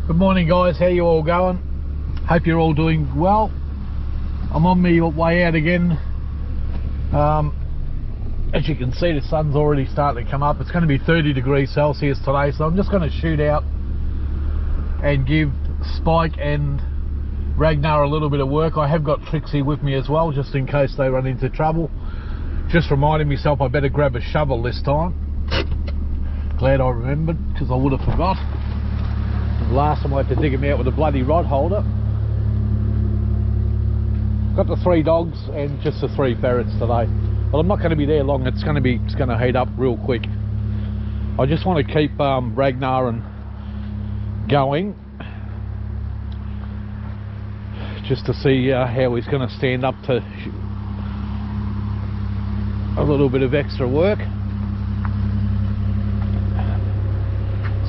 Good morning guys, how you all going? Hope you're all doing well. I'm on my way out again. As you can see, the sun's already starting to come up. It's going to be 30 degrees Celsius today, so I'm just going to shoot out and give Spike and Ragnar a little bit of work. I have got Trixie with me as well, just in case they run into trouble. Just reminding myself I better grab a shovel this time. Glad I remembered, because I would have forgot. Last time I had to dig him out with a bloody rod holder. Got the 3 dogs and just the 3 ferrets today. But I'm not going to be there long. It's going to heat up real quick. I just want to keep Ragnar and going, just to see how he's going to stand up to a little bit of extra work.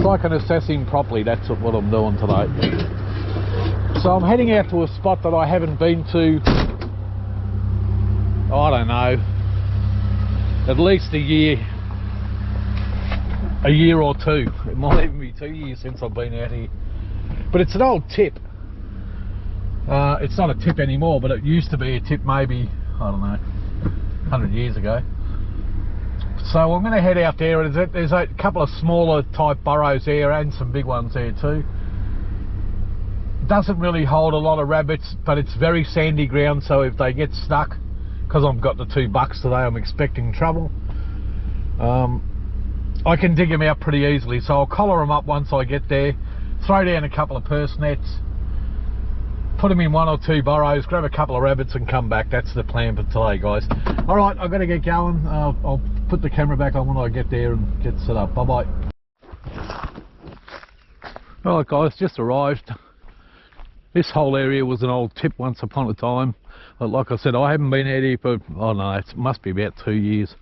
So I can assess him properly. That's what I'm doing today. So I'm heading out to a spot that I haven't been to, I don't know, at least a year or two. It might even be 2 years since I've been out here. But it's an old tip. It's not a tip anymore, but it used to be a tip maybe, I don't know, 100 years ago. So I'm going to head out there. There's a couple of smaller type burrows there and some big ones there too. Doesn't really hold a lot of rabbits, but it's very sandy ground, so if they get stuck, because I've got the 2 bucks today, I'm expecting trouble. I can dig them out pretty easily, so I'll collar them up once I get there, throw down a couple of purse nets, put them in 1 or 2 burrows, grab a couple of rabbits and come back. That's the plan for today, guys. Alright, I've got to get going. I'll put the camera back on when I get there and get set up. Bye bye. Alright guys, just arrived. This whole area was an old tip once upon a time. But like I said, I haven't been out here for, I don't know, it must be about 2 years.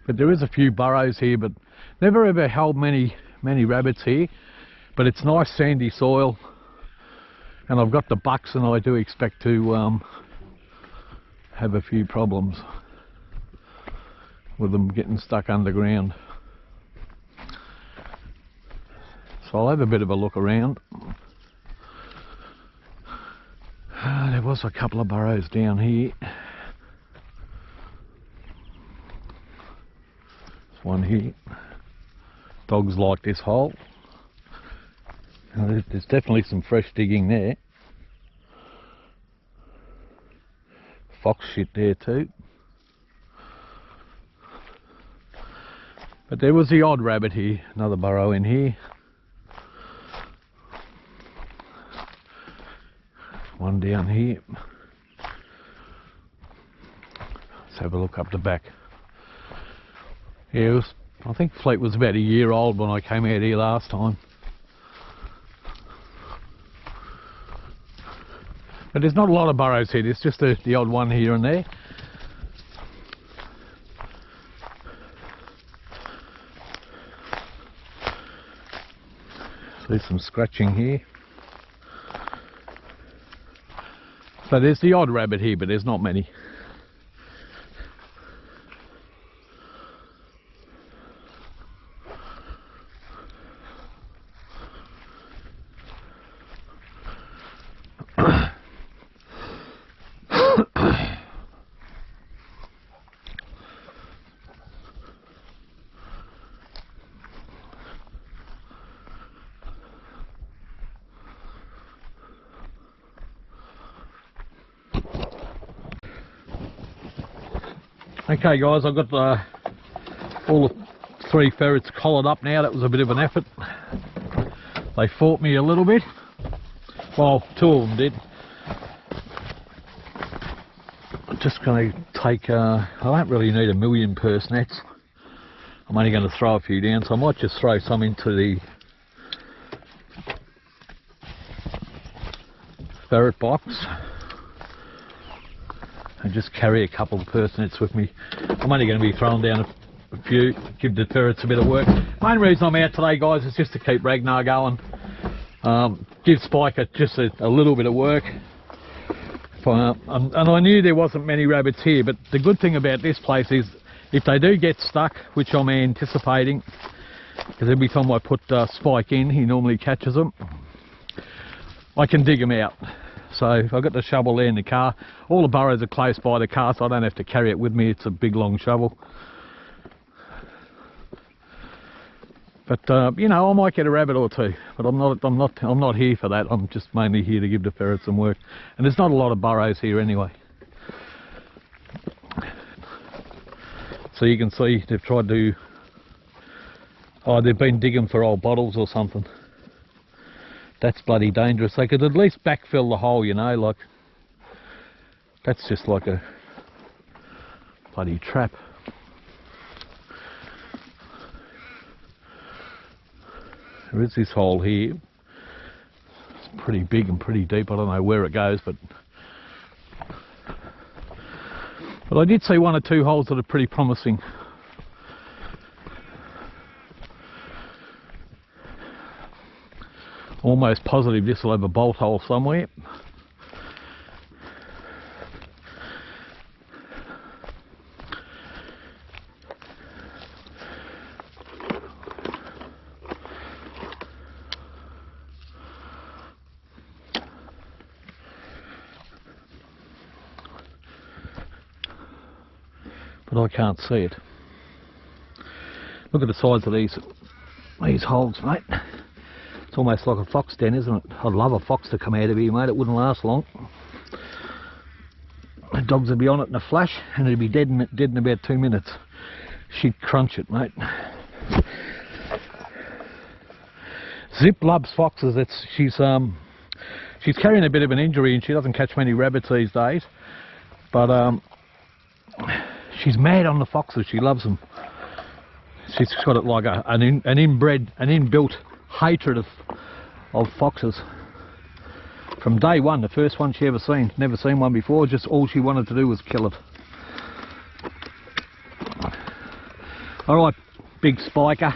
But there is a few burrows here, but never ever held many rabbits here. But it's nice sandy soil. And I've got the bucks, and I do expect to have a few problems with them getting stuck underground. So I'll have a bit of a look around. There was a couple of burrows down here. There's one here. Dogs like this hole. Now, there's definitely some fresh digging there. Fox shit there too. But there was the odd rabbit here. Another burrow in here. One down here. Let's have a look up the back. Yeah, I think Fleet was about a year old when I came out here last time. But there's not a lot of burrows here. There's just the odd one here and there. There's some scratching here. So there's the odd rabbit here, but there's not many. Okay guys, I've got all the 3 ferrets collared up now. That was a bit of an effort. They fought me a little bit. Well, 2 of them did. I'm just going to take, I don't really need a million purse nets. I'm only going to throw a few down, so I might just throw some into the ferret box. And just carry a couple of purse nets with me. I'm only going to be throwing down a few, give the ferrets a bit of work. Main reason I'm out today, guys, is just to keep Ragnar going. Give Spike just a little bit of work. And I knew there wasn't many rabbits here, but the good thing about this place is if they do get stuck, which I'm anticipating, because every time I put Spike in, he normally catches them. I can dig them out. So I've got the shovel there in the car. All the burrows are close by the car, so I don't have to carry it with me. It's a big long shovel. But you know, I might get a rabbit or two, but I'm not here for that. I'm just mainly here to give the ferrets some work. And there's not a lot of burrows here anyway. So you can see they've tried to, oh, they've been digging for old bottles or something. That's bloody dangerous. They could at least backfill the hole, you know, like, that's just like a bloody trap. There is this hole here. It's pretty big and pretty deep. I don't know where it goes, but I did see one or two holes that are pretty promising. Almost positive this will have a bolt hole somewhere. But I can't see it. Look at the size of these holes, mate. It's almost like a fox den, isn't it? I'd love a fox to come out of here, mate. It wouldn't last long. The dogs would be on it in a flash, and it'd be dead in about 2 minutes. She'd crunch it, mate. Zip loves foxes. She's carrying a bit of an injury, and she doesn't catch many rabbits these days. But she's mad on the foxes. She loves them. She's got it like an inbuilt hatred of foxes. From day one, the first one she ever seen. Never seen one before. Just all she wanted to do was kill it. All right, big spiker.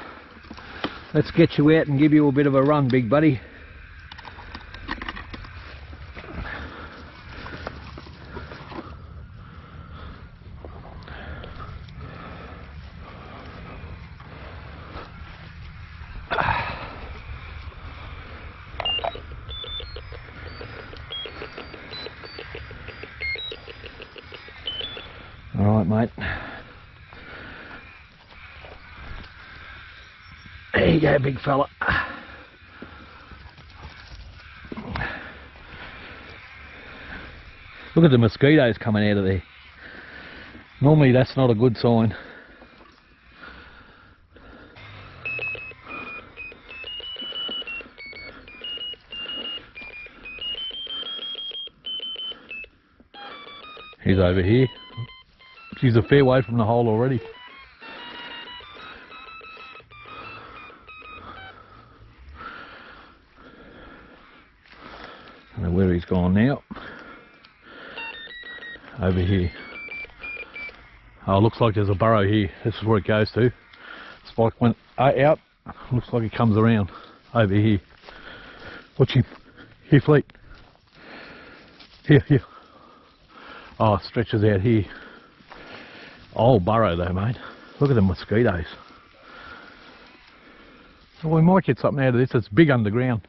Let's get you out and give you a bit of a run, big buddy. Alright, mate. There you go, big fella. Look at the mosquitoes coming out of there. Normally that's not a good sign. He's over here. She's a fair way from the hole already. I don't know where he's gone now. Over here. Oh, looks like there's a burrow here. This is where it goes to. Spike went out. Looks like it comes around over here. Watch him. Here, Fleet. Here. Oh, it stretches out here. Old burrow though, mate. Look at the mosquitoes. Well, we might get something out of this. It's big underground.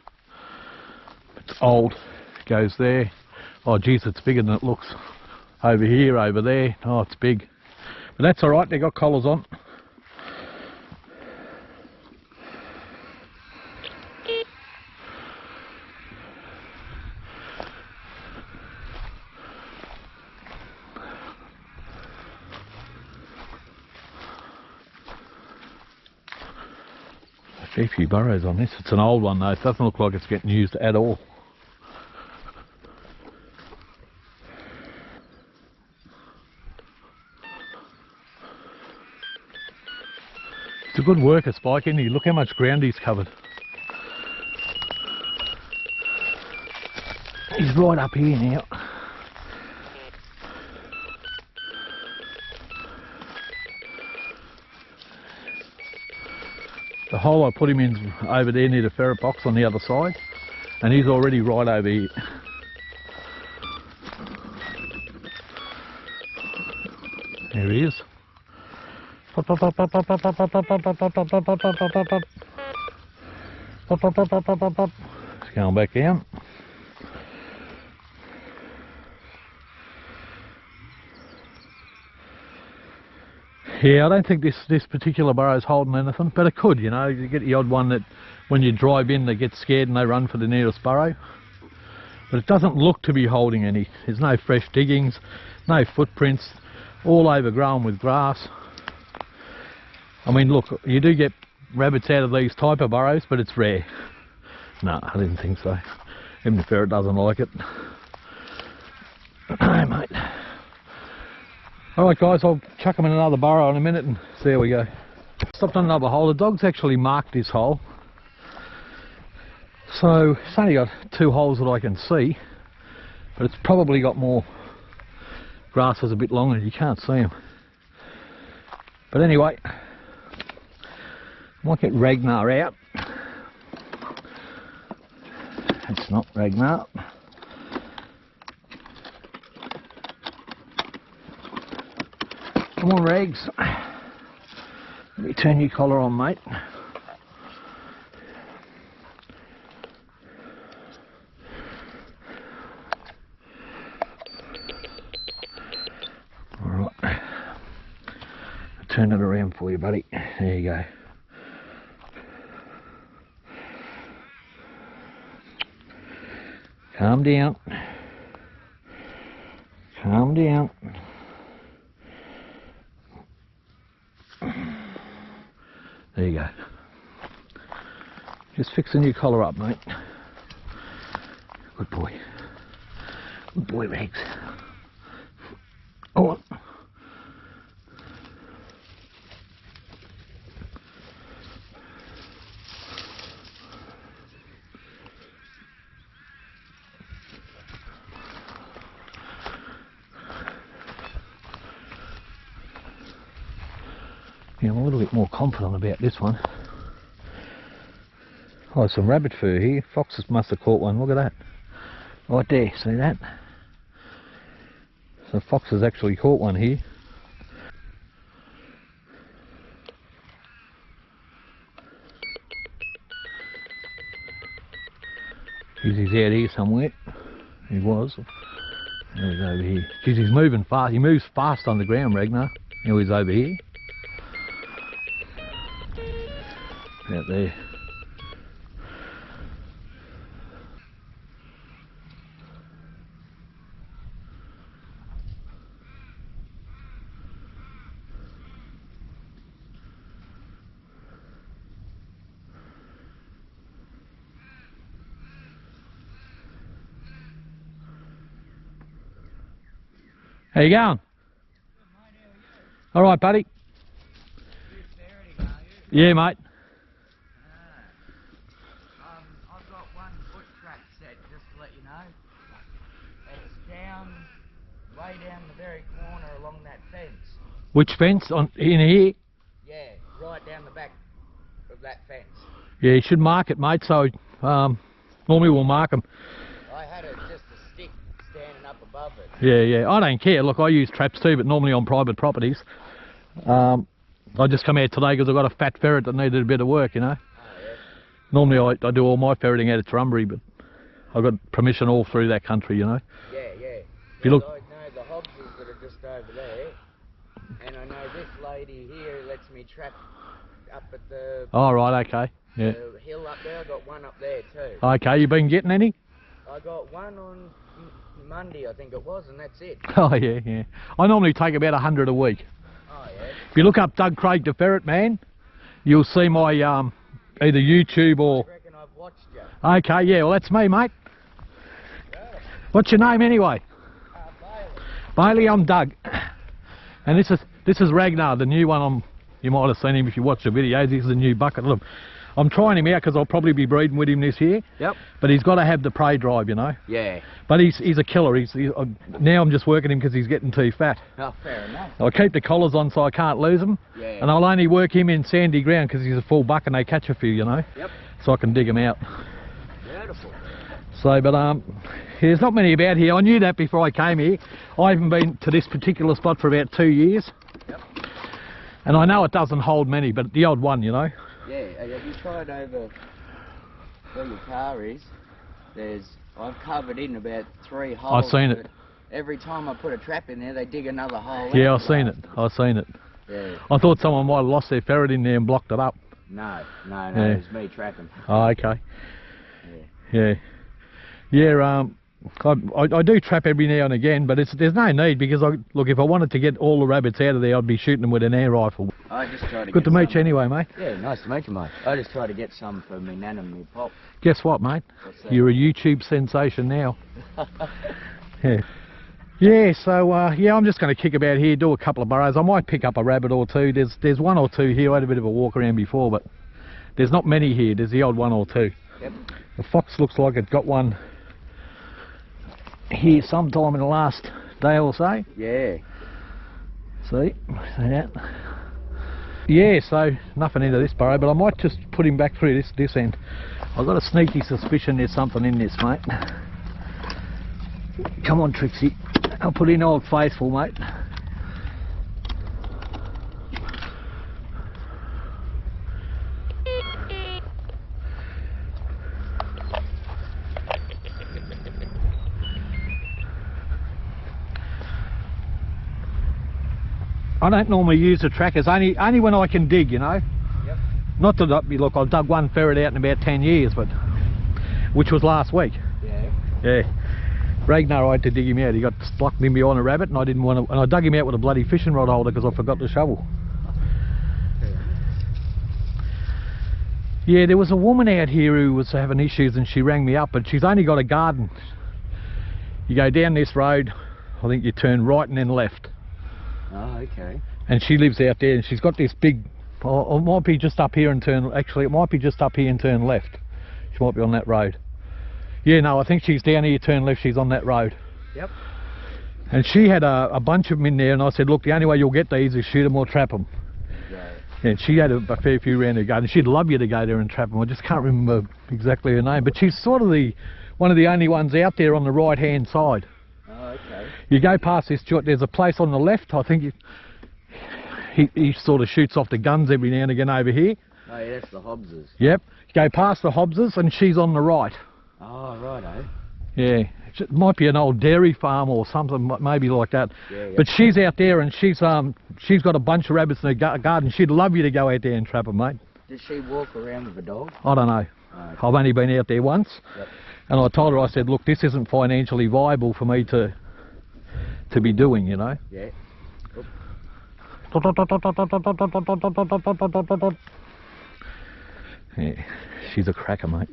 It's old. It goes there. Oh geez, it's bigger than it looks. Over here, over there. Oh, it's big. But that's alright, they got collars on. A few burrows on this. It's an old one though. It doesn't look like it's getting used at all. It's a good worker, Spike, isn't he? Look how much ground he's covered. He's right up here now. The hole I put him in over there near the ferret box on the other side, and he's already right over here. There he is. He's going back down. Yeah, I don't think this particular burrow's holding anything, but it could, you know. You get the odd one that when you drive in they get scared and they run for the nearest burrow. But it doesn't look to be holding any. There's no fresh diggings, no footprints, all overgrown with grass. I mean, look, you do get rabbits out of these type of burrows, but it's rare. No, I didn't think so. Even the ferret doesn't like it. No, mate. Alright guys, I'll chuck them in another burrow in a minute and see how we go. Stopped on another hole. The dog's actually marked this hole. So it's only got 2 holes that I can see, but it's probably got more grasses a bit longer. You can't see them. But anyway, I might get Ragnar out. It's not Ragnar. Come on, Rags. Let me turn your collar on, mate. Alright. I'll turn it around for you, buddy. There you go. Calm down. Calm down. There you go. Just fixing your collar up, mate. Good boy. Good boy, Rags. Oh. Yeah, I'm a little bit more confident about this one. Oh, some rabbit fur here. Foxes must have caught one. Look at that. Right there, see that? So foxes actually caught one here. He's out here somewhere. He was. Now he's over here. Geez, he's moving fast. He moves fast on the ground, Ragnar. Now he's over here. Out there. How you going? All right, buddy. Yeah, mate. I've got one foot trap set, just to let you know. It's down, way down the very corner along that fence. Which fence? On in here? Yeah, right down the back of that fence. Yeah, you should mark it, mate. So normally we'll mark them. I had just a stick standing up above it. Yeah, yeah. I don't care. Look, I use traps too, but normally on private properties. I just come out today because I've got a fat ferret that needed a bit of work, you know. Oh, yeah. Normally I do all my ferreting out of Trumbury, but I've got permission all through that country, you know. Yeah, yeah. If you look, I know the Hobbses that are just over there, and I know this lady here lets me trap up at the, oh, right, okay. Yeah. the hill up there. I got one up there too. Okay, you been getting any? I got one on Monday, I think it was, and that's it. Oh, yeah, yeah. I normally take about 100 a week. Oh, yeah. If you look up Doug Craig the Ferret Man, you'll see my either YouTube or... I reckon I've watched you. Okay, yeah, well that's me, mate. Yeah. What's your name anyway? Bailey. Bailey, I'm Doug. And this is Ragnar, the new one. You might have seen him if you watch the videos. He's the new bucket. Look, I'm trying him out because I'll probably be breeding with him this year. Yep. But he's got to have the prey drive, you know. Yeah. But he's a killer. Now I'm just working him because he's getting too fat. Oh, fair enough. I keep the collars on so I can't lose them. Yeah. And I'll only work him in sandy ground because he's a full buck and they catch a few, you know. Yep. So I can dig him out. Beautiful. So, but there's not many about here. I knew that before I came here. I haven't been to this particular spot for about 2 years. Yep. And I know it doesn't hold many, but the odd one, you know. Yeah, have you tried over where your car is? I've covered in about 3 holes. I've seen it. Every time I put a trap in there, they dig another hole. Yeah, out. I've seen it. I've seen it. Yeah. I thought someone might have lost their ferret in there and blocked it up. No, Yeah. it was me trapping. Oh, okay. Yeah. Yeah. I do trap every now and again, but there's no need because look, if I wanted to get all the rabbits out of there, I'd be shooting them with an air rifle. I just try to Good get to meet some. you anyway, mate. Yeah, nice to meet you, mate. I just try to get some for me nan and me pop. Guess what, mate? What's that? You're a YouTube sensation now. Yeah. Yeah, so yeah, I'm just going to kick about here, do a couple of burrows. I might pick up a rabbit or two. There's one or two here. I had a bit of a walk around before, but there's not many here. There's the odd one or two. Yep. The fox looks like it got one here sometime in the last day or so. Yeah. See that? Yeah, so nothing into this burrow, but I might just put him back through this end. I've got a sneaky suspicion there's something in this, mate. Come on, Trixie. I'll put in Old Faithful, mate. I don't normally use the trackers, only when I can dig, you know. Yep. Not that look, I've dug one ferret out in about 10 years, but which was last week. Yeah. Yeah. Ragnar, I had to dig him out. He got stuck in behind a rabbit, and I didn't want to. And I dug him out with a bloody fishing rod holder because I forgot the shovel. Yeah, there was a woman out here who was having issues, and she rang me up, but she's only got a garden. You go down this road, I think you turn right and then left. Oh, okay. And she lives out there, and she's got this big. Or it might be just up here and turn. Actually, it might be just up here and turn left. She might be on that road. Yeah, no, I think she's down here, turn left, she's on that road. Yep. And she had a bunch of them in there, and I said, look, the only way you'll get these is shoot them or trap them. Yeah. And she had a fair few around her garden. She'd love you to go there and trap them. I just can't remember exactly her name, but she's sort of one of the only ones out there on the right-hand side. Oh, okay. You go past this joint, there's a place on the left, I think he sort of shoots off the guns every now and again over here. Oh, yeah, that's the Hobbses. Yep. You go past the Hobbses, and she's on the right. Oh, righto. Yeah, it might be an old dairy farm or something, maybe like that. Yeah, yeah. But she's out there, and she's got a bunch of rabbits in her garden. She'd love you to go out there and trap them, mate. Does she walk around with a dog? I don't know. Oh, okay. I've only been out there once. Yep. And I told her, I said, look, this isn't financially viable for me to be doing, you know. Yeah. Yeah, she's a cracker, mate.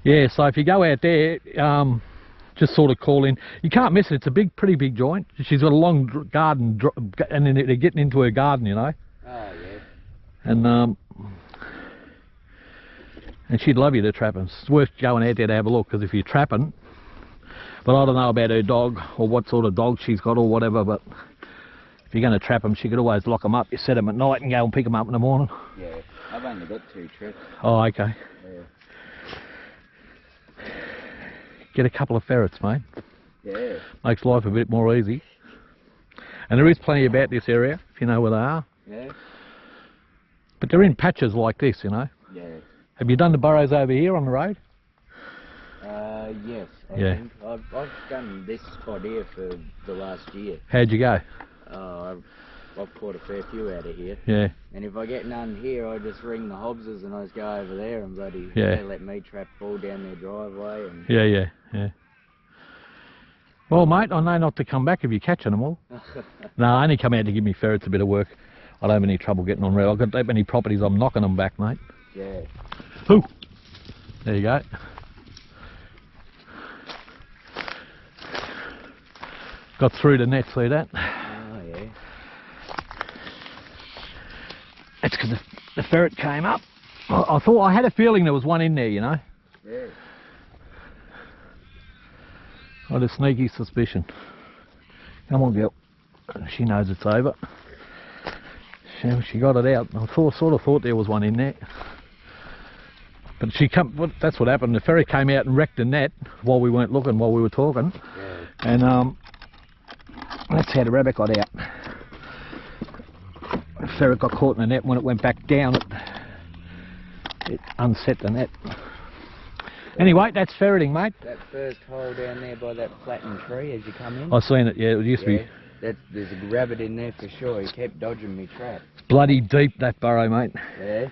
Yeah, so if you go out there, just sort of call in. You can't miss it. It's a pretty big joint. She's got a long garden, and then they're getting into her garden, you know. Oh, yeah. And she'd love you to trap them. It's worth going out there to have a look, because if you're trapping, but I don't know about her dog or what sort of dog she's got or whatever, but if you're going to trap them, she could always lock them up. You set them at night and go and pick them up in the morning. Yeah, I've only got 2 trips. Oh, okay. Yeah. Get a couple of ferrets, mate. Yeah. Makes life a bit more easy. And there is plenty about this area, if you know where they are. Yeah. But they're in patches like this, you know. Yeah. Have you done the burrows over here on the road? Yes, I Yeah. think. I've done this spot here for the last year. How'd you go? I've caught a fair few out of here. Yeah. And if I get none here, I just ring the Hobbses and I just go over there and bloody Yeah. they let me trap all down their driveway. And Yeah. Well, mate, I know not to come back if you're catching them all. No, I only come out to give me ferrets a bit of work. I don't have any trouble getting on road. I've got that many properties, I'm knocking them back, mate. Yeah. Ooh. There you go. Got through the net, see that? Oh, yeah. That's because the ferret came up. I had a feeling there was one in there, you know. Yeah. I had a sneaky suspicion. Come on, girl. She knows it's over. She got it out. I sort of thought there was one in there. But that's what happened. The ferret came out and wrecked the net while we weren't looking, while we were talking. Yeah. And that's how the rabbit got out. The ferret got caught in the net. When it went back down, it unset the net. Anyway, that's ferreting, mate. That first hole down there by that flattened tree as you come in. I've seen it, yeah, it used to be. There's a rabbit in there for sure. He kept dodging me trap. Bloody deep, that burrow, mate. Yeah.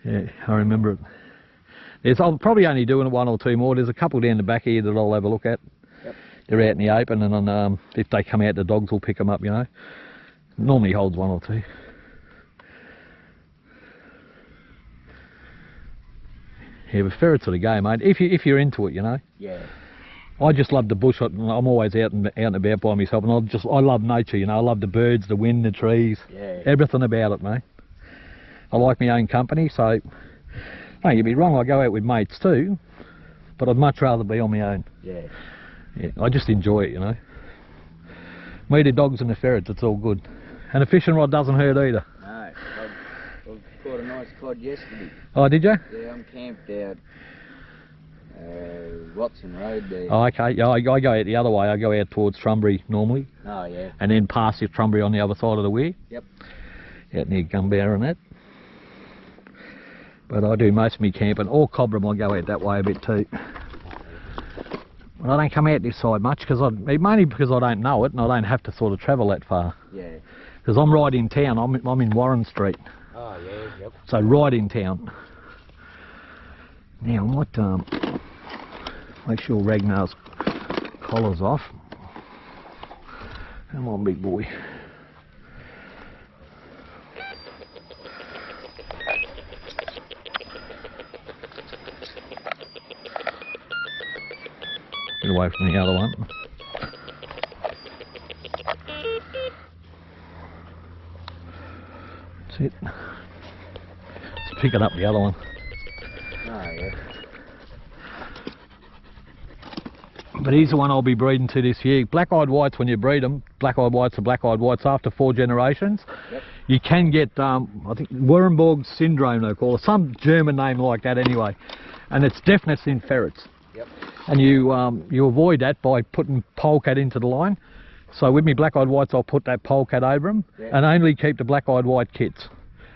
Yeah, I remember it. I'm probably only doing one or two more. There's a couple down the back here that I'll have a look at. Yep. They're out in the open, and on, if they come out, the dogs will pick them up, you know. Normally holds one or two. Yeah, but ferrets are the game, mate. If you're into it, you know. Yeah. I just love the bush. I'm always out and about by myself, and I love nature, you know. I love the birds, the wind, the trees, everything about it, mate. I like my own company, so don't get me wrong. I go out with mates too, but I'd much rather be on my own. Yeah. Yeah, I just enjoy it, you know. Me, the dogs and the ferrets, it's all good, and a fishing rod doesn't hurt either. No, I caught a nice cod yesterday. Oh, did you? Yeah, I'm camped out Watson Road there. Oh, okay. Yeah, I go out the other way. I go out towards Trumbury normally. Oh, yeah. And then past the Trumbury on the other side of the weir. Yep. Out near Gumbower and that. But I do most of my camping, or Cobram, I go out that way a bit too. But I don't come out this side much, mainly because I don't know it and I don't have to sort of travel that far. Yeah. Because I'm right in town, I'm in Warren Street. Oh, yeah, yep. So right in town. Now I might make sure Ragnar's collar's off. Come on, big boy. Get away from the other one. That's it. Let's pick it up the other one. Oh, yeah. But he's the one I'll be breeding to this year. Black-eyed whites, when you breed them, black-eyed whites are black-eyed whites after 4 generations. Yep. You can get, I think, Wurmborg syndrome they call it, some German name like that anyway. And it's deafness in ferrets. Yep. And you avoid that by putting polecat into the line. So with me black-eyed whites, I'll put that polecat over them, and only keep the black-eyed white kits.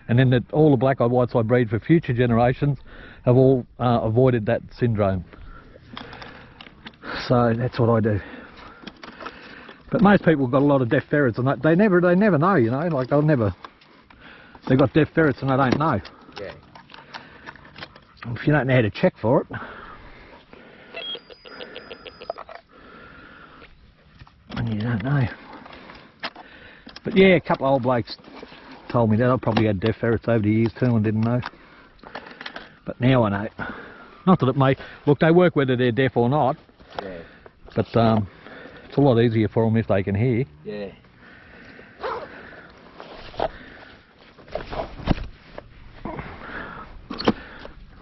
And then all the black-eyed whites I breed for future generations have all avoided that syndrome. So that's what I do. But most people have got a lot of deaf ferrets, and they never know, you know. Like they've got deaf ferrets and they don't know. Yeah. If you don't know how to check for it, and you don't know. But yeah, a couple of old blokes told me that. I probably had deaf ferrets over the years too and didn't know. But now I know. Not that it may look, they work whether they're deaf or not. Yeah. But it's a lot easier for them if they can hear. Yeah.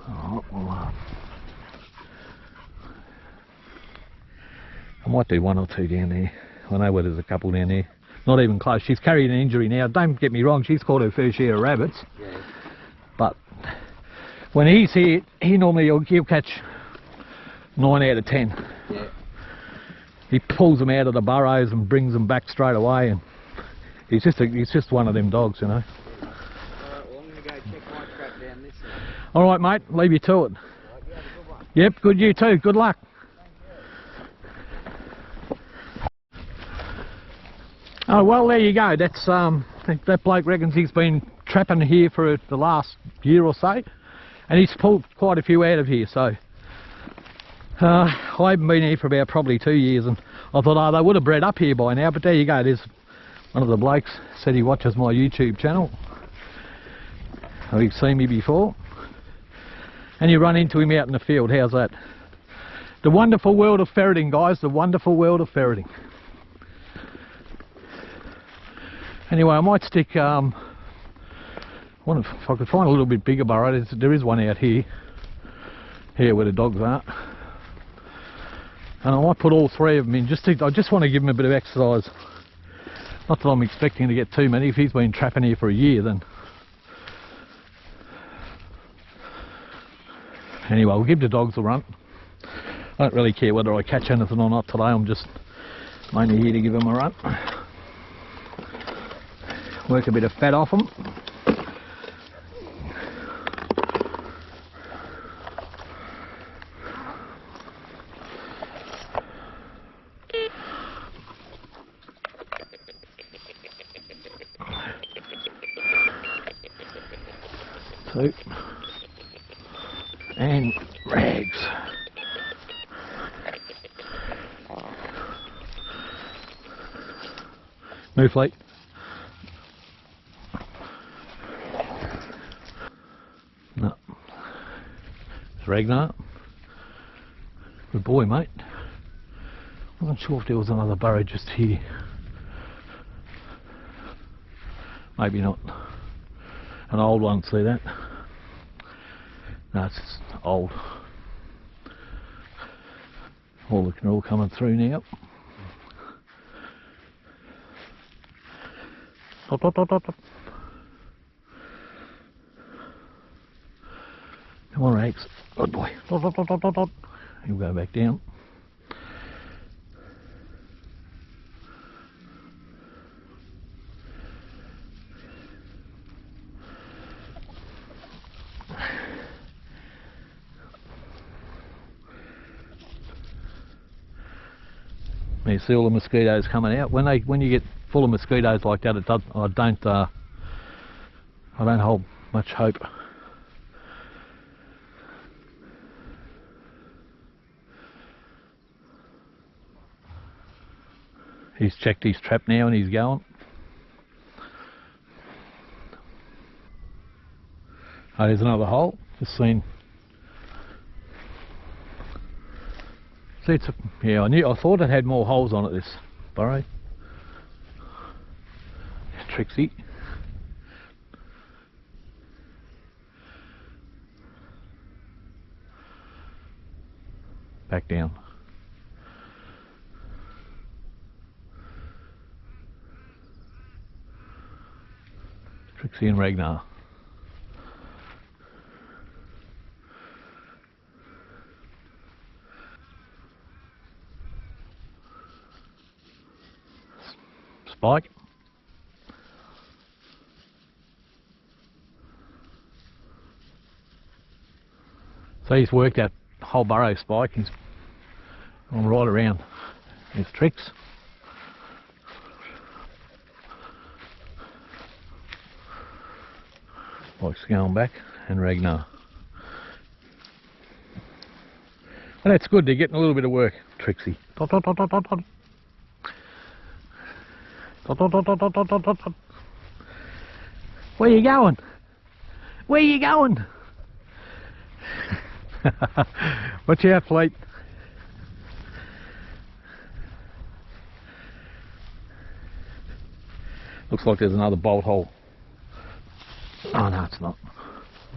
Oh, well, I might do one or two down there. I know where there's a couple down there. Not even close. She's carrying an injury now. Don't get me wrong, she's caught her fair share of rabbits. Yeah. But when he's here, he'll catch 9 out of 10. Yeah. He pulls them out of the burrows and brings them back straight away, and he's just one of them dogs, you know. Alright, well, I'm going to go check my trap down this side. Alright mate, leave you to it. Right, you have a good one. Yep, good, you too. Good luck. Oh well, there you go. That's that bloke reckons he's been trapping here for the last year or so, and he's pulled quite a few out of here. So I haven't been here for about probably 2 years, and I thought, oh, they would have bred up here by now. But there you go. There's one of the blokes said he watches my YouTube channel. Oh, you've seen me before, and you run into him out in the field. How's that? The wonderful world of ferreting, guys. The wonderful world of ferreting. Anyway, I might stick, if I could find a little bit bigger burrow, there is one out here where the dogs are. And I might put all 3 of them in, I just want to give him a bit of exercise. Not that I'm expecting to get too many. If he's been trapping here for a year, then... Anyway, we'll give the dogs a run. I don't really care whether I catch anything or not today, I'm just mainly here to give them a run. Work a bit of fat off them. 2 and Rags. Move fleet. No. It's Ragnar. Good boy, mate. I'm not sure if there was another burrow just here. Maybe not. An old one, see that? No, it's just old. They're all coming through now. Dot, dot, dot, dot, dot. Come on, Rags. Good boy. Dot, dot, dot, dot, dot, dot. He'll go back down. You see all the mosquitoes coming out. When you get full of mosquitoes like that, I don't hold much hope. He's checked his trap now and he's going. Oh, there's another hole. Just seen. See, yeah, I thought it had more holes on it, this burrow. Trixie. Back down. Trixie and Ragnar. Spike. So he's worked that whole burrow, Spike. He's gone right around. There's Trix. Spike's going back, and Ragnar. And that's good, they're getting a little bit of work. Trixie. Dot, dot, dot, dot, dot, dot. Dot, dot, dot, dot, dot, dot, dot, dot. Where you going? Where you going? Watch out, fleet. Looks like there's another bolt hole. Oh no, it's not.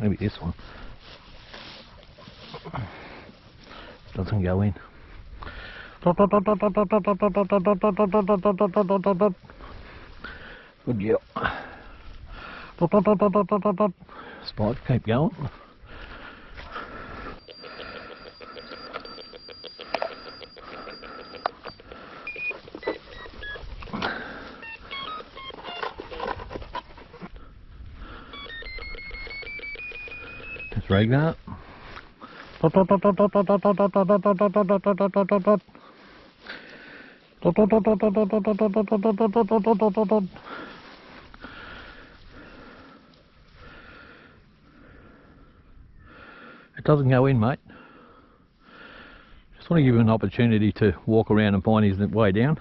Maybe this one. Doesn't go in. Good girl. Spike, keep going. That's Ragnar. It doesn't go in, mate. Just want to give him an opportunity to walk around and find his way down.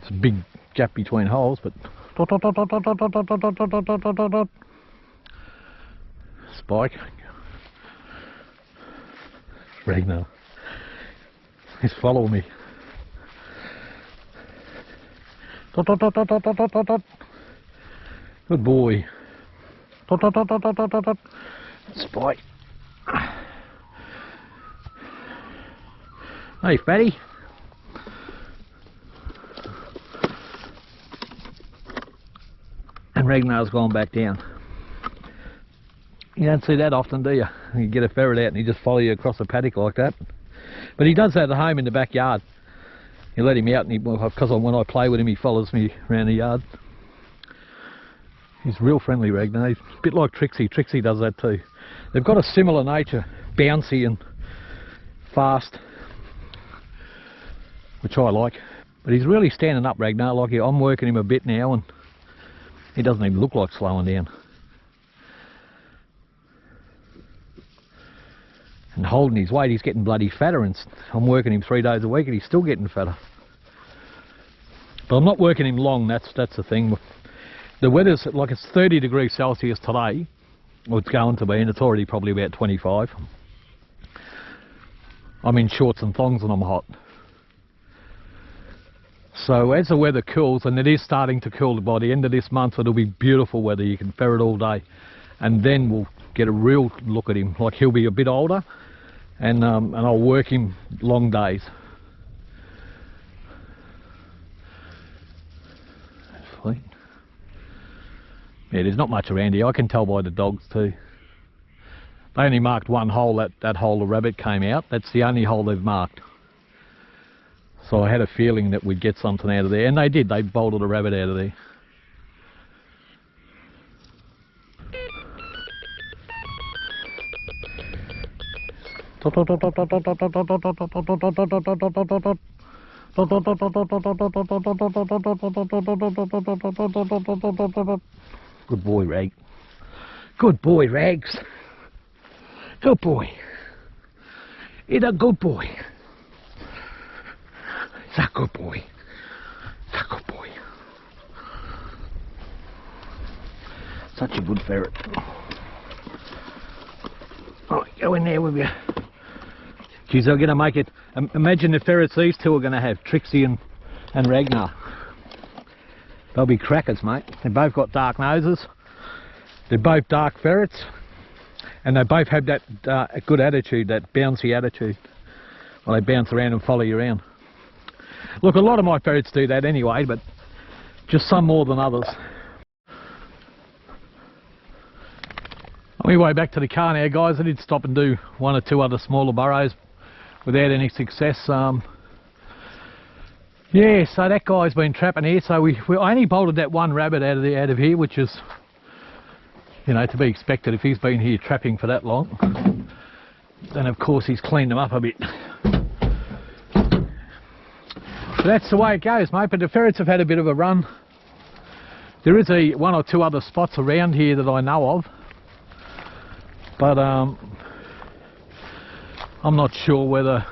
It's a big gap between holes, but Spike. Ragnar. He's following me. Good boy. Spike. Hey, fatty. And Ragnar's gone back down. You don't see that often, do you? You get a ferret out and he just follow you across the paddock like that. But he does that at home in the backyard. You let him out, and because when I play with him, he follows me around the yard. He's real friendly, Ragnar. He's a bit like Trixie. Trixie does that too. They've got a similar nature, bouncy and fast, which I like. But he's really standing up, Ragnar. Like I'm working him a bit now, and He doesn't even look like slowing down. And holding his weight, he's getting bloody fatter, and I'm working him 3 days a week and he's still getting fatter. But I'm not working him long, that's the thing. The weather's like, it's 30 degrees Celsius today, or it's going to be, and it's already probably about 25. I'm in shorts and thongs and I'm hot. So as the weather cools, and it is starting to cool, by the end of this month it'll be beautiful weather, you can ferret all day, and then we'll get a real look at him. Like, he'll be a bit older, and I'll work him long days. Sweet. Yeah, there's not much around here. I can tell by the dogs too. They only marked one hole, that hole the rabbit came out. That's the only hole they've marked. So I had a feeling that we'd get something out of there, and they did. They bolted a rabbit out of there. Good boy, Rag. Good boy, Rags. Good boy. He's a good boy. He's a good boy. He's a good boy. Such a good ferret. Oh, go in there with you. Geez, they're going to make it. Imagine the ferrets these two are going to have, Trixie and Ragnar. They'll be crackers, mate. They've both got dark noses. They're both dark ferrets. And they both have that good attitude, that bouncy attitude. Well, they bounce around and follow you around. Look, a lot of my ferrets do that anyway, but just some more than others. On my way back to the car now, guys, I did stop and do 1 or 2 other smaller burrows without any success. Yeah, so that guy's been trapping here. So I only bolted that one rabbit out of here, which is, you know, to be expected if he's been here trapping for that long. Then of course he's cleaned them up a bit. So that's the way it goes, mate. But the ferrets have had a bit of a run. There is 1 or 2 other spots around here that I know of, but I'm not sure whether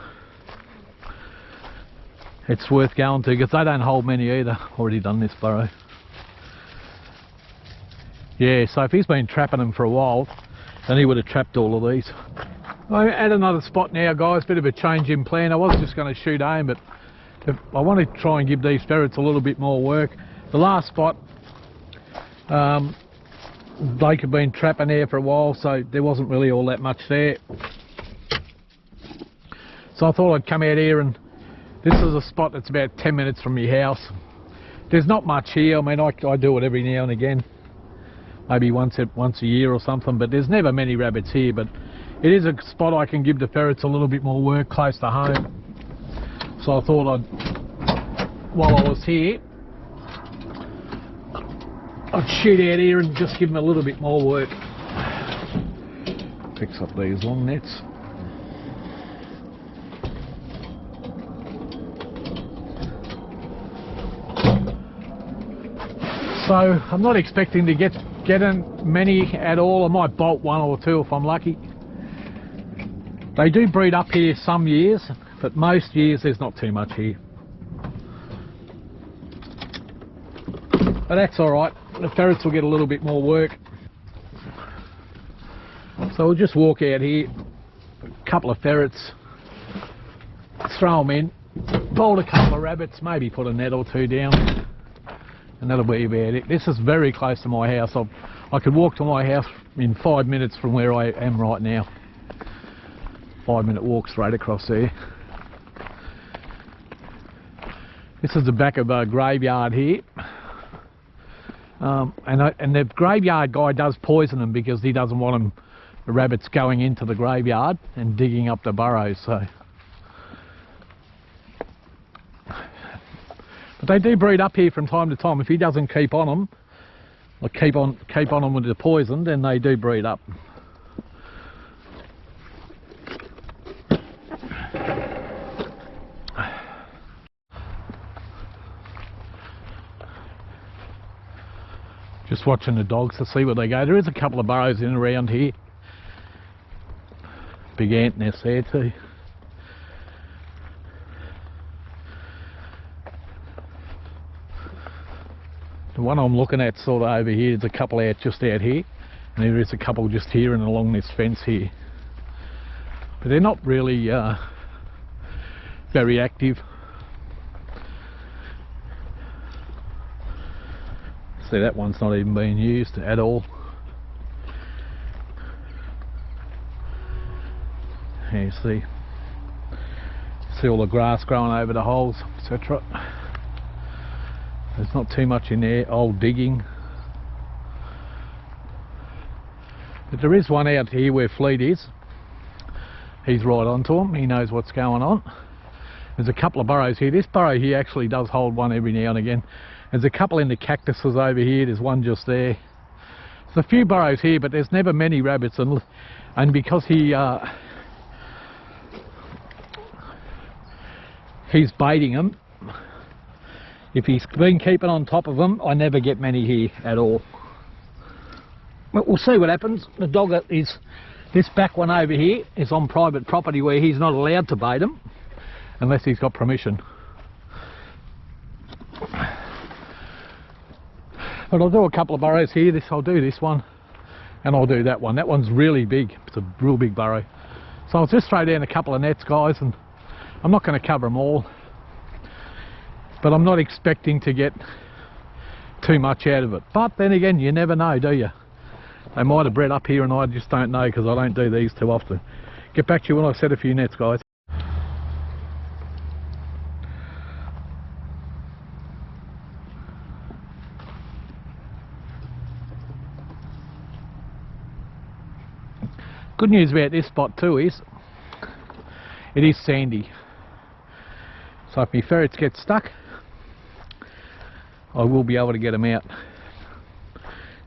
it's worth going to, because they don't hold many either. Already done this burrow. Yeah, so if he's been trapping them for a while, then he would have trapped all of these. I'm at another spot now, guys. Bit of a change in plan. I was just going to shoot home, but I want to try and give these ferrets a little bit more work. The last spot, Blake had been trapping there for a while, so there wasn't really all that much there. So I thought I'd come out here, and this is a spot that's about 10 minutes from your house. There's not much here. I mean, I do it every now and again, maybe once a year or something, but there's never many rabbits here. But it is a spot I can give the ferrets a little bit more work close to home. So I thought while I was here, I'd shoot out here and just give them a little bit more work. Fix up these long nets. So I'm not expecting to get in many at all. I might bolt 1 or 2 if I'm lucky. They do breed up here some years, but most years there's not too much here. But that's alright, the ferrets will get a little bit more work. So we'll just walk out here, a couple of ferrets, throw them in, bolt a couple of rabbits, maybe put a net or 2 down, and that'll be about it. This is very close to my house. I could walk to my house in 5 minutes from where I am right now. 5-minute walk straight across there. This is the back of a graveyard here. And the graveyard guy does poison them because he doesn't want the rabbits going into the graveyard and digging up the burrows. So, but they do breed up here from time to time. If he doesn't keep on them, or keep on them with the poison, then they do breed up. Just watching the dogs to see where they go. There is a couple of burrows in and around here. Big ant nest there too. The one I'm looking at sort of over here, there's a couple out just out here, and there is a couple just here and along this fence here. But they're not really very active. See, that one's not even being used at all. Here you see all the grass growing over the holes, etc. There's not too much in there, old digging. But there is one out here where Fleet is. He's right onto him, he knows what's going on. There's a couple of burrows here. This burrow here actually does hold one every now and again. There's a couple in the cactuses over here, there's one just there. There's a few burrows here, but there's never many rabbits, and because he's baiting them, if he's been keeping on top of them, I never get many here at all. But we'll see what happens. The dog is, this back one over here is on private property where he's not allowed to bait them unless he's got permission. But I'll do a couple of burrows here. I'll do this one and I'll do that one. That one's really big. It's a real big burrow. So I'll just throw down a couple of nets, guys, and I'm not going to cover them all. But I'm not expecting to get too much out of it. But then again, you never know, do you? They might have bred up here and I just don't know because I don't do these too often. Get back to you when I've set a few nets, guys. Good news about this spot too is it is sandy. So if my ferrets get stuck, I will be able to get them out.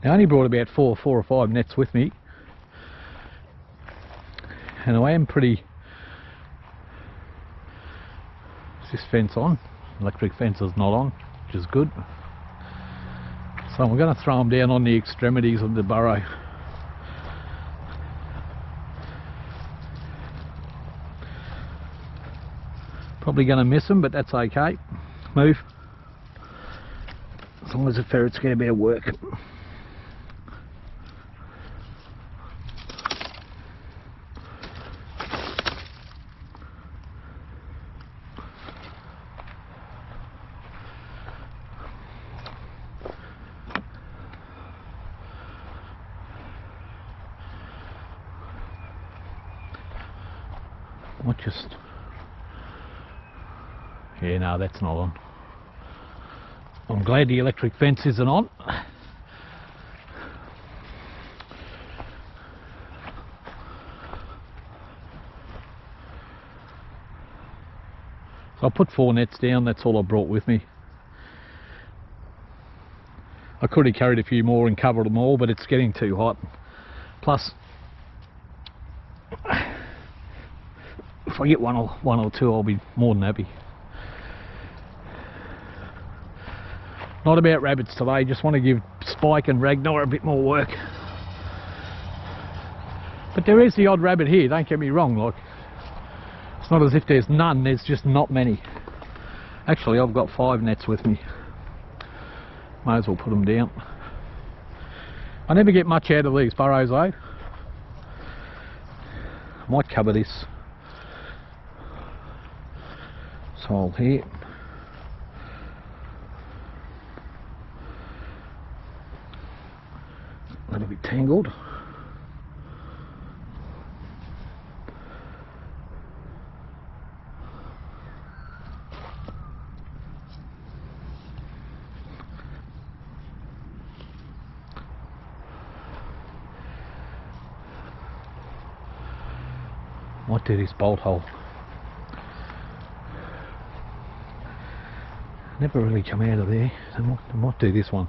Now I only brought about four or five nets with me, and I am pretty... Is this fence on? Electric fence is not on, which is good. So I'm going to throw them down on the extremities of the burrow. Probably going to miss them, but that's okay. Move. As long as the ferrets get a bit of work. What just... Yeah, no, that's not on. I'm glad the electric fence isn't on. So I put 4 nets down, that's all I brought with me. I could have carried a few more and covered them all, but it's getting too hot. Plus, if I get one or two, I'll be more than happy. Not about rabbits today, just want to give Spike and Ragnar a bit more work. But there is the odd rabbit here, don't get me wrong, like, it's not as if there's none, there's just not many. Actually, I've got 5 nets with me. May as well put them down. I never get much out of these burrows though. Might cover this hole here. A little bit tangled. Might do this bolt hole. Never really come out of there. I might do this one.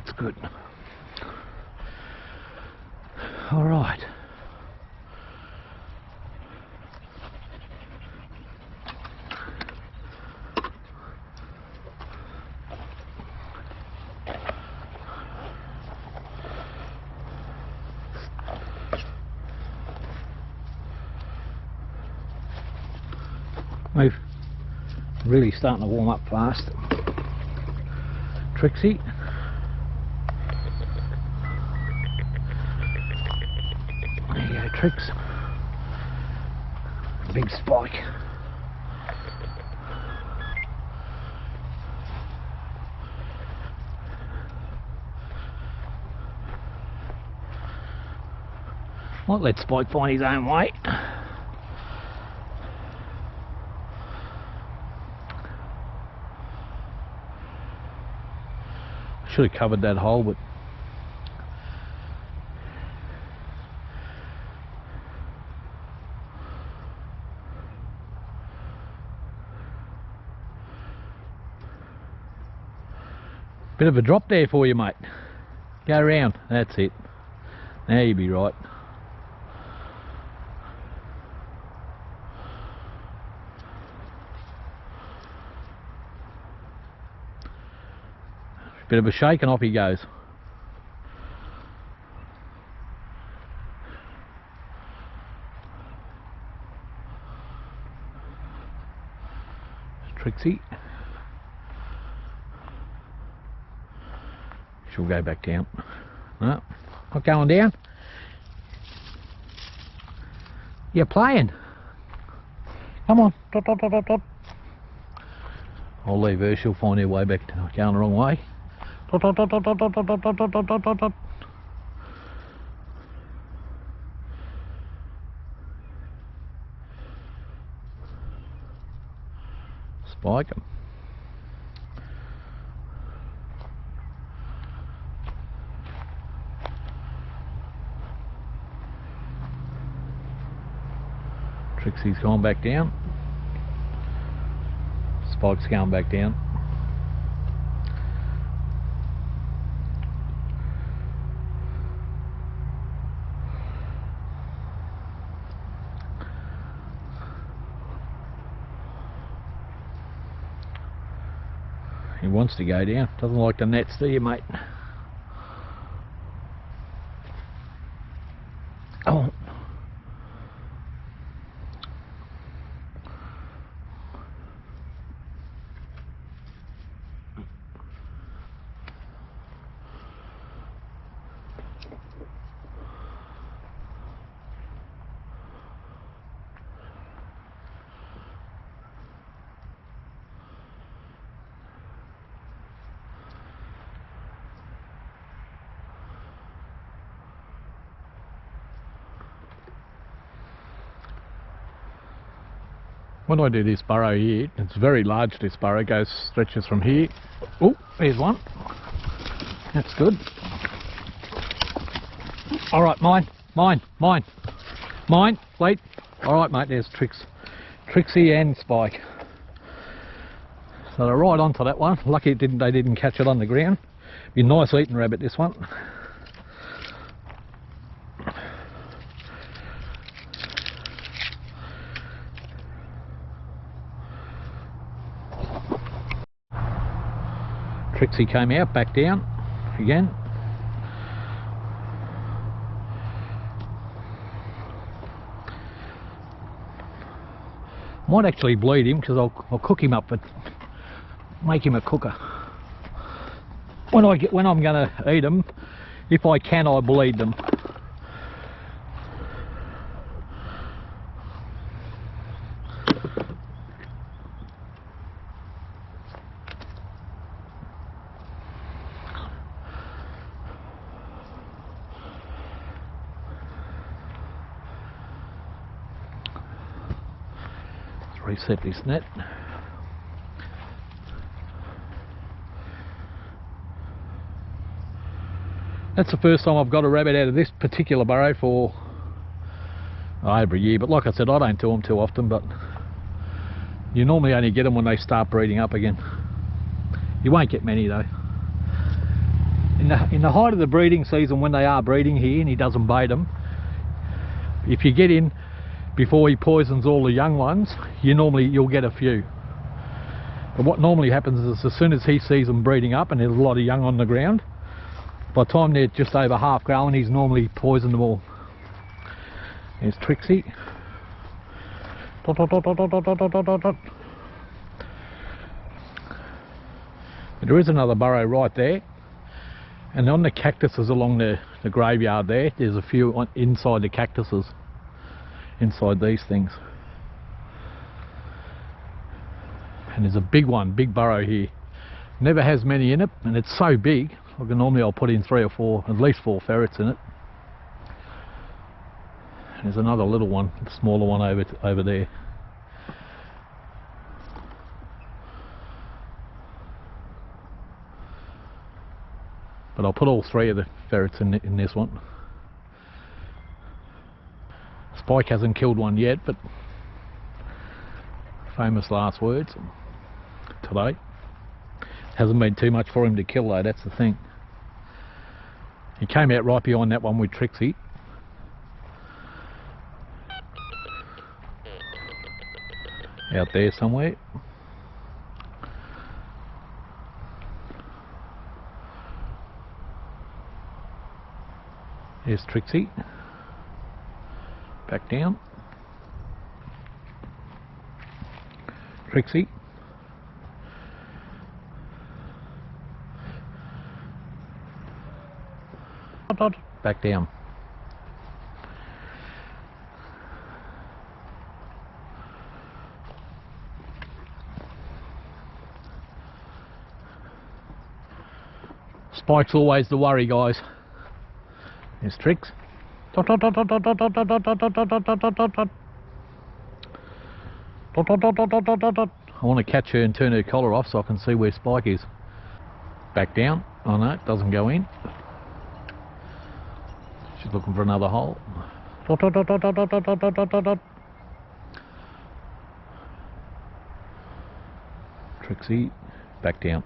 That's good. All right. We're really starting to warm up fast. Trixie. There you go, Trix. Big spike. Might let Spike find his own way. Should have covered that hole, but bit of a drop there for you, mate. Go around. That's it. Now you'll be right. Bit of a shake and off he goes. Trixie. She'll go back down. No, not going down. You're playing. Come on. Dot, dot, dot, dot, dot. I'll leave her. She'll find her way back down. Going the wrong way. Dot, dot, dot, dot, dot, dot, dot, dot, dot, dot, dot, dot. Spike him. Trixie's gone back down. Spike's going back down. He wants to go down. Doesn't like the nets, do you, mate? Oh. When I do this burrow here, it's very large. This burrow stretches from here. Oh, there's one. That's good. All right, mine. Wait. All right, mate. There's Trixie and Spike. So they're right onto that one. Lucky they didn't catch it on the ground. Be a nice eating rabbit, this one. Trixie came out, back down again. Might actually bleed him because I'll cook him up, but make him a cooker. When I'm going to eat them, if I can, I bleed them. Reset this net. That's the first time I've got a rabbit out of this particular burrow for over a year, but like I said, I don't do them too often, but you normally only get them when they start breeding up again. You won't get many though. in the height of the breeding season, when they are breeding here and he doesn't bait them, if you get in before he poisons all the young ones, you'll get a few. But what normally happens is, as soon as he sees them breeding up and there's a lot of young on the ground, by the time they're just over half grown, he's normally poisoned them all. There's Trixie. Dot, dot, dot, dot, dot, dot, dot, dot, dot. There is another burrow right there, and on the cactuses along the graveyard there's a few inside the cactuses, inside these things. And there's a big burrow here. Never has many in it, and it's so big. Like normally I'll put in 3 or 4, at least 4 ferrets in it. There's another little one, a smaller one over there. But I'll put all 3 of the ferrets in this one. Spike hasn't killed one yet, but famous last words today. Hasn't been too much for him to kill though, that's the thing. He came out right behind that one with Trixie. Out there somewhere. There's Trixie. Back down. Trixie. Back down. Spike's always the worry, guys. There's Trix. I want to catch her and turn her collar off so I can see where Spike is. Back down. Oh no, it doesn't go in. She's looking for another hole. Trixie, back down.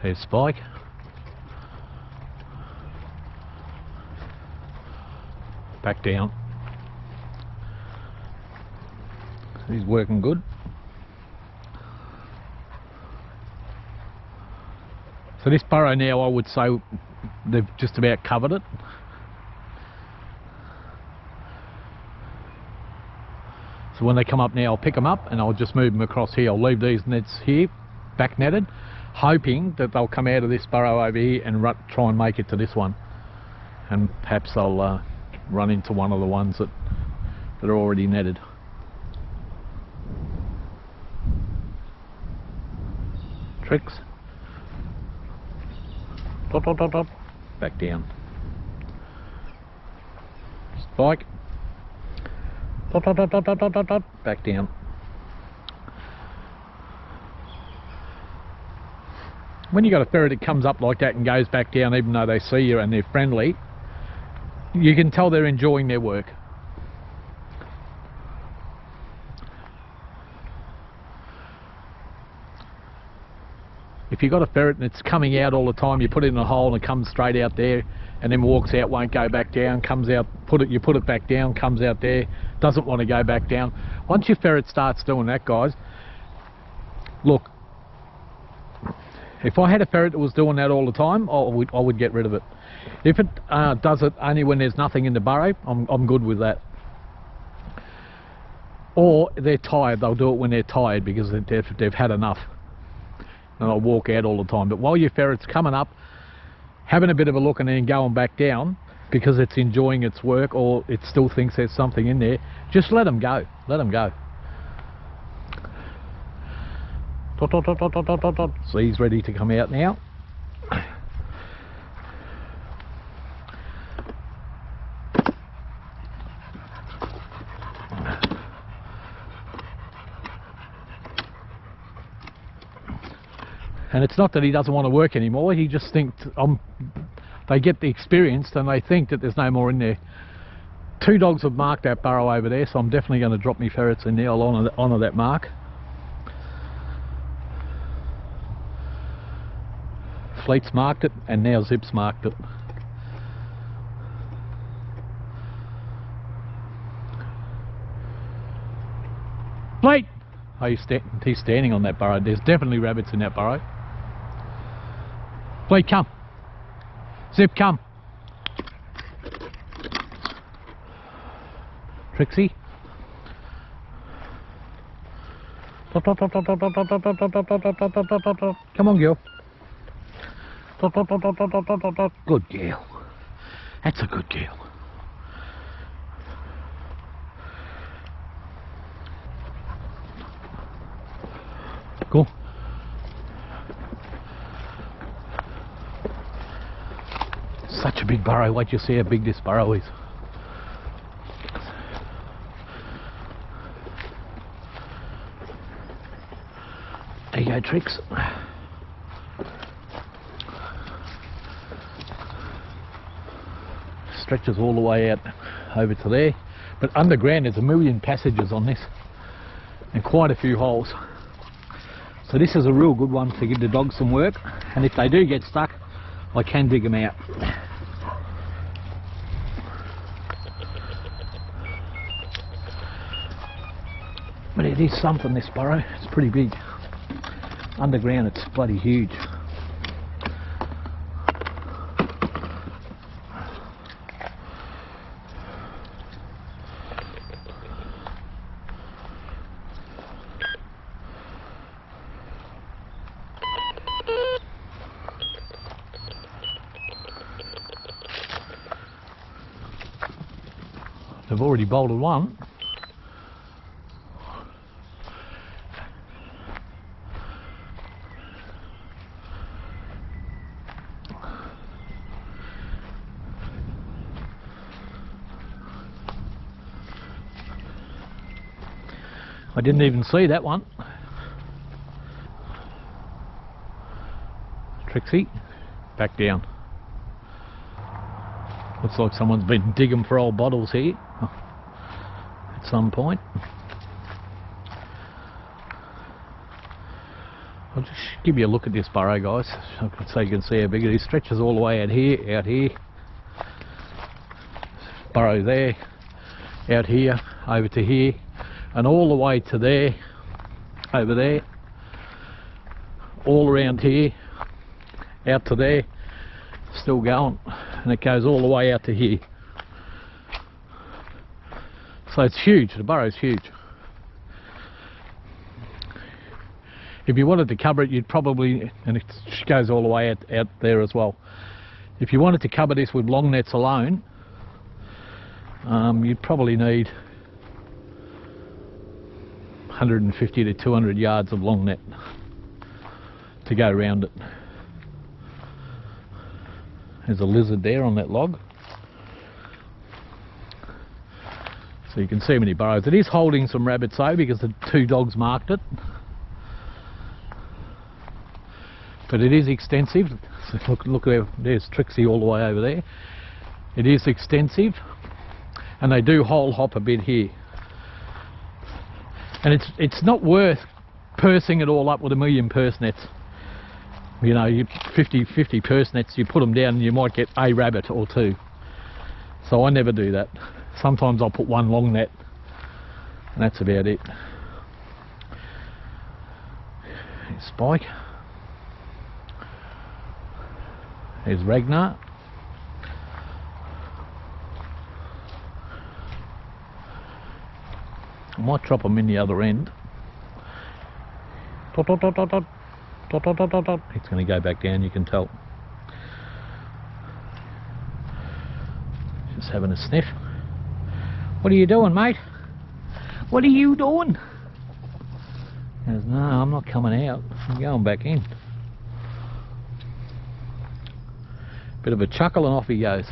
There's Spike. Back down. He's working good. So this burrow now, I would say they've just about covered it. So when they come up now, I'll pick them up and I'll just move them across here. I'll leave these nets here, back netted, hoping that they'll come out of this burrow over here and try and make it to this one. And perhaps they'll run into one of the ones that are already netted. Tricks. Dot, dot, dot, dot. Back down. Spike. Dot, dot, dot, dot, dot, dot, dot, dot. Back down. When you got a ferret that comes up like that and goes back down, even though they see you and they're friendly, you can tell they're enjoying their work. If you've got a ferret and it's coming out all the time, you put it in a hole and it comes straight out there and then walks out, won't go back down, comes out, you put it back down, comes out there, doesn't want to go back down. Once your ferret starts doing that, guys, look, if I had a ferret that was doing that all the time, I would get rid of it. If it does it only when there's nothing in the burrow, I'm good with that. Or they're tired, they'll do it when they're tired because they've had enough. And I'll walk out all the time. But while your ferret's coming up, having a bit of a look and then going back down because it's enjoying its work or it still thinks there's something in there, just let them go. Let them go. Dot, dot, dot, dot, dot, dot, dot. So he's ready to come out now. And it's not that he doesn't want to work anymore, he just thinks they get the experience and they think that there's no more in there. 2 dogs have marked that burrow over there, so I'm definitely going to drop me ferrets in there. I'll honour that mark. Fleet's marked it, and now Zip's marked it. Fleet! Oh, he's standing on that burrow. There's definitely rabbits in that burrow. Fleet, come. Zip, come. Trixie. Come on, girl. Good girl. That's a good girl. Cool. Such a big burrow. Wait till you see how big this burrow is. There you go, Trix. Stretches all the way out over to there, but underground there's a million passages on this and quite a few holes. So this is a real good one to give the dogs some work, and if they do get stuck, I can dig them out. But it is something, this burrow. It's pretty big. Underground it's bloody huge. They've already bolted one. I didn't even see that one. Trixie, back down. Looks like someone's been digging for old bottles here at some point. I'll just give you a look at this burrow, guys, so you can see how big it is. Stretches all the way out here, burrow there, out here, over to here, and all the way to there, over there, all around here, out to there, still going, and it goes all the way out to here. So it's huge, the burrow's huge. If you wanted to cover it, you'd probably, and it goes all the way out there as well. If you wanted to cover this with long nets alone, you'd probably need 150 to 200 yards of long net to go around it. There's a lizard there on that log. So you can see how many burrows. It is holding some rabbits though, because the two dogs marked it. But it is extensive. So look there, there's Trixie all the way over there. It is extensive, and they do hole hop a bit here. And it's not worth pursing it all up with a million purse nets. You know, you 50 purse nets, you put them down and you might get a rabbit or two. So I never do that. Sometimes I'll put one long net, and that's about it. Here's Spike. There's Ragnar. I might drop them in the other end. Dot, dot, dot, dot, dot. Dot, dot, dot, dot, dot. It's going to go back down, you can tell. Just having a sniff. What are you doing, mate? What are you doing? He goes, no, I'm not coming out. I'm going back in. Bit of a chuckle and off he goes.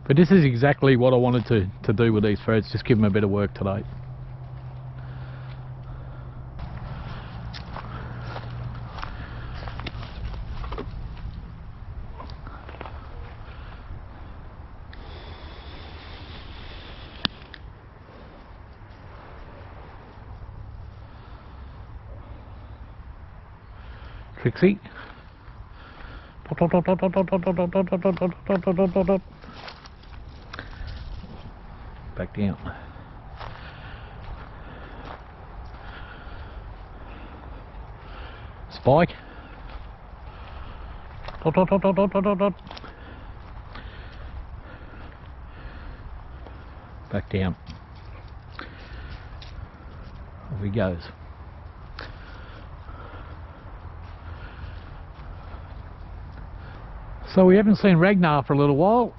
But this is exactly what I wanted to do with these ferrets, just give them a bit of work today. Trixie. Back down. Spike. Back down. Off he goes. So we haven't seen Ragnar for a little while.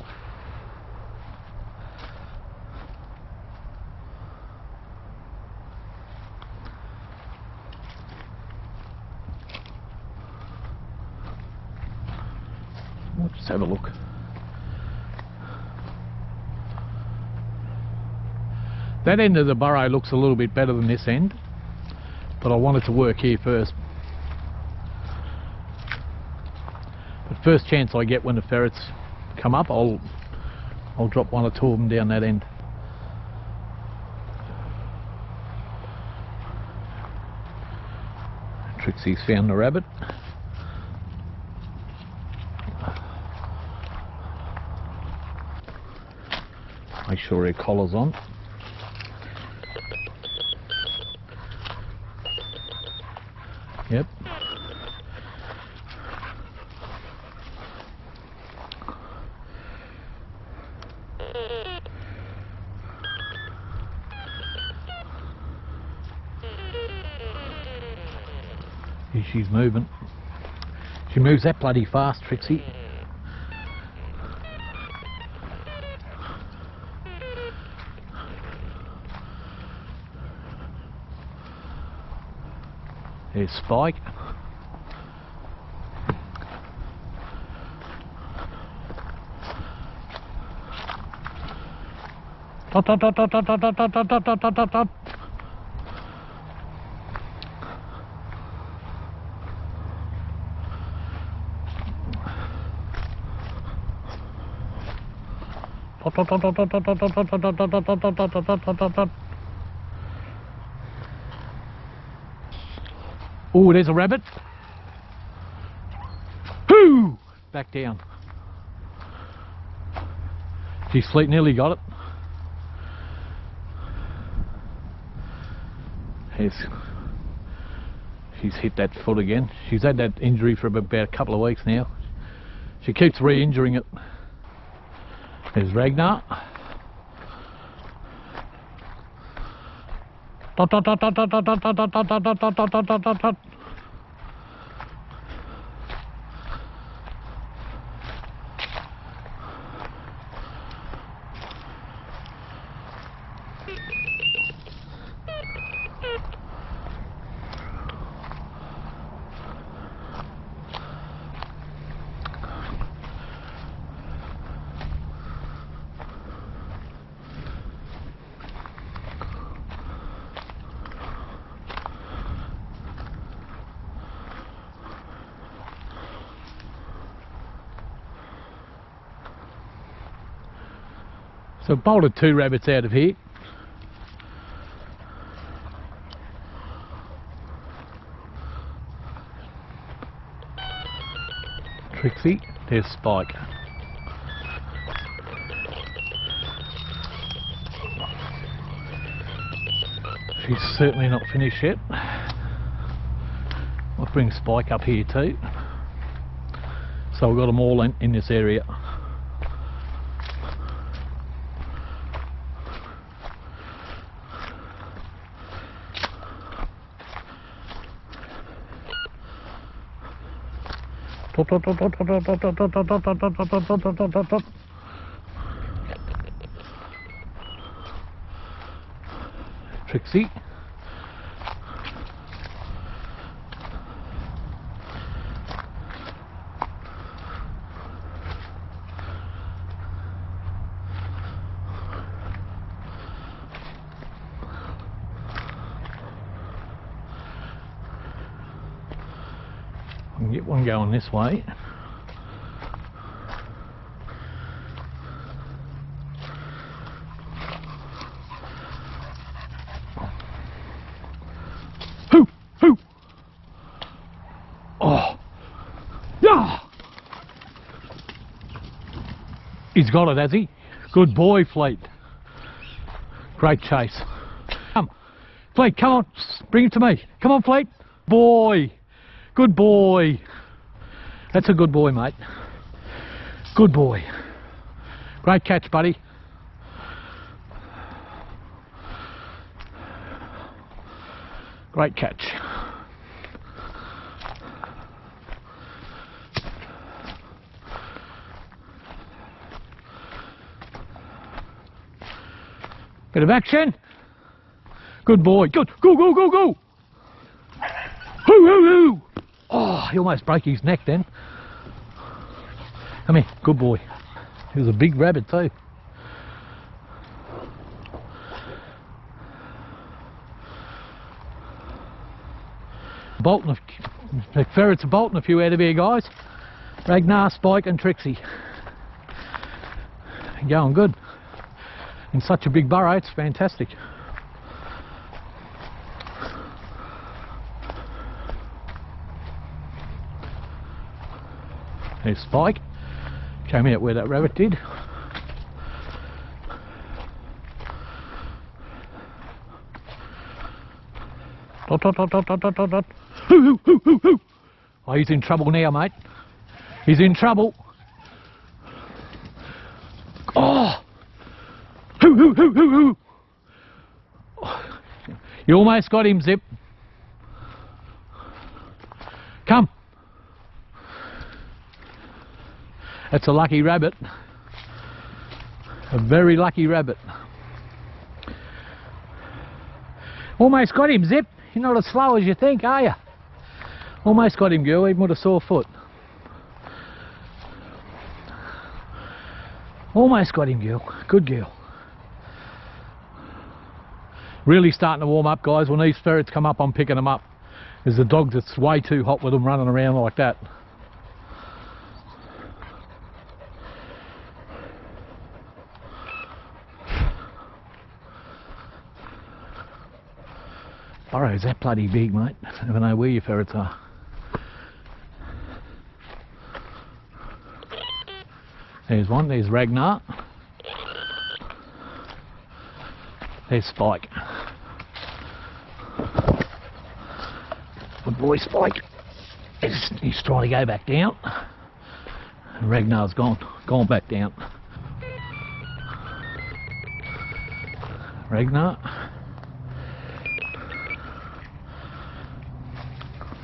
We'll just have a look. That end of the burrow looks a little bit better than this end, but I wanted to work here first. But first chance I get when the ferrets come up, I'll drop one or two of them down that end. Trixie's found the rabbit. Make sure her collar's on. Yep. Here she's moving. She moves that bloody fast, Trixie. There's Spike. Tot, tot, tot, tot, tot, tot, tot, tot, tot, tot, tot, tot. Oh, there's a rabbit. Whoo! Back down. She's fleet, nearly got it. She's hit that foot again. She's had that injury for about a couple of weeks now. She keeps re-injuring it. There's Ragnar. Dot, dot, dot, dot, dot, dot, dot, dot, dot, dot, dot, dot, dot, dot, dot, dot. So bolted 2 rabbits out of here. Trixie, there's Spike. She's certainly not finished yet. I'll bring Spike up here too. So we've got them all in this area. Trixie. I can get one going this way. Hoo! Hoo! Oh! He's got it, has he? Good boy, Fleet. Great chase. Come, Fleet, come on, bring it to me. Come on, Fleet. Boy, good boy. That's a good boy, mate. Good boy. Great catch, buddy. Great catch. Bit of action. Good boy. Good. Go, go, go, go. Hoo, hoo, hoo. Oh, he almost broke his neck then. Come here. Good boy. He was a big rabbit too. The ferrets are bolting a few out of here, guys. Ragnar, Spike and Trixie. Going good. In such a big burrow, it's fantastic. There's Spike. Came out where that rabbit did. Dot, dot, dot, dot, dot, dot, dot, dot. Hoo, hoo, hoo, hoo, hoo. Oh, he's in trouble now, mate. He's in trouble. Oh! Hoo, hoo, hoo, hoo, hoo. Oh. You almost got him, Zip. Come. That's a lucky rabbit. A very lucky rabbit. Almost got him, Zip. You're not as slow as you think, are you? Almost got him, girl, even with a sore foot. Almost got him, girl. Good girl. Really starting to warm up, guys. When these ferrets come up, I'm picking them up. Because the dogs, it's way too hot with them running around like that. Burrow's that bloody big, mate. I never know where your ferrets are. There's one, there's Ragnar. There's Spike. Good boy, Spike. He's trying to go back down. And Ragnar's gone back down. Ragnar.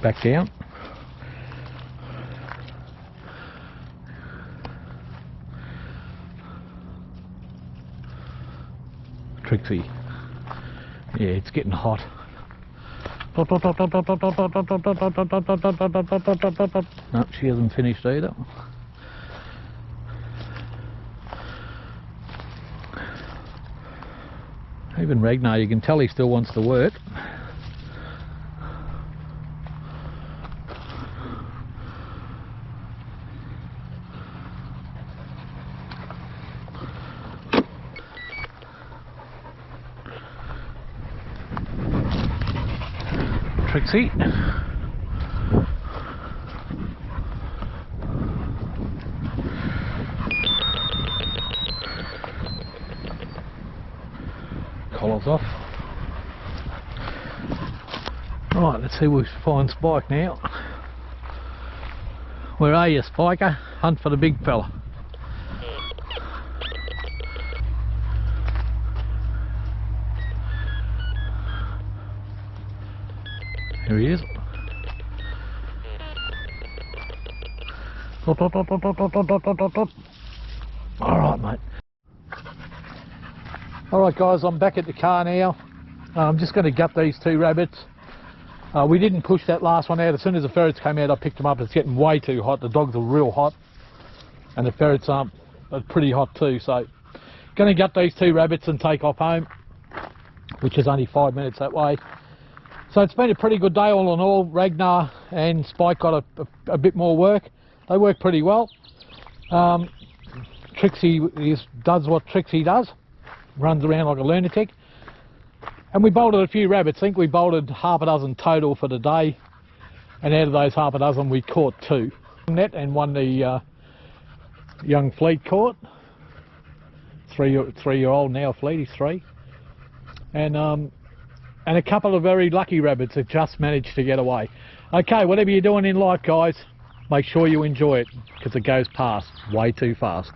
Back down. Trixie. Yeah, it's getting hot. No, she hasn't finished either. Even Ragnar, you can tell he still wants to work. Trixie. Collar's off. Right, let's see if we find Spike now. Where are you, Spiker? Hunt for the big fella. Here he is. Alright, mate. Alright guys, I'm back at the car now. I'm just going to gut these two rabbits. We didn't push that last one out. As soon as the ferrets came out, I picked them up. It's getting way too hot. The dogs are real hot. And the ferrets are pretty hot too. So, going to gut these two rabbits and take off home, which is only 5 minutes that way. So it's been a pretty good day all in all. Ragnar and Spike got a bit more work. They work pretty well. Trixie does what Trixie does. Runs around like a lunatic. And we bolted a few rabbits. I think we bolted half a dozen total for the day. And out of those half a dozen we caught 2. Net and one the young Fleet caught. three-year-old now, fleet, he's 3. And a couple of very lucky rabbits that just managed to get away. Okay, whatever you're doing in life, guys, make sure you enjoy it, because it goes past way too fast.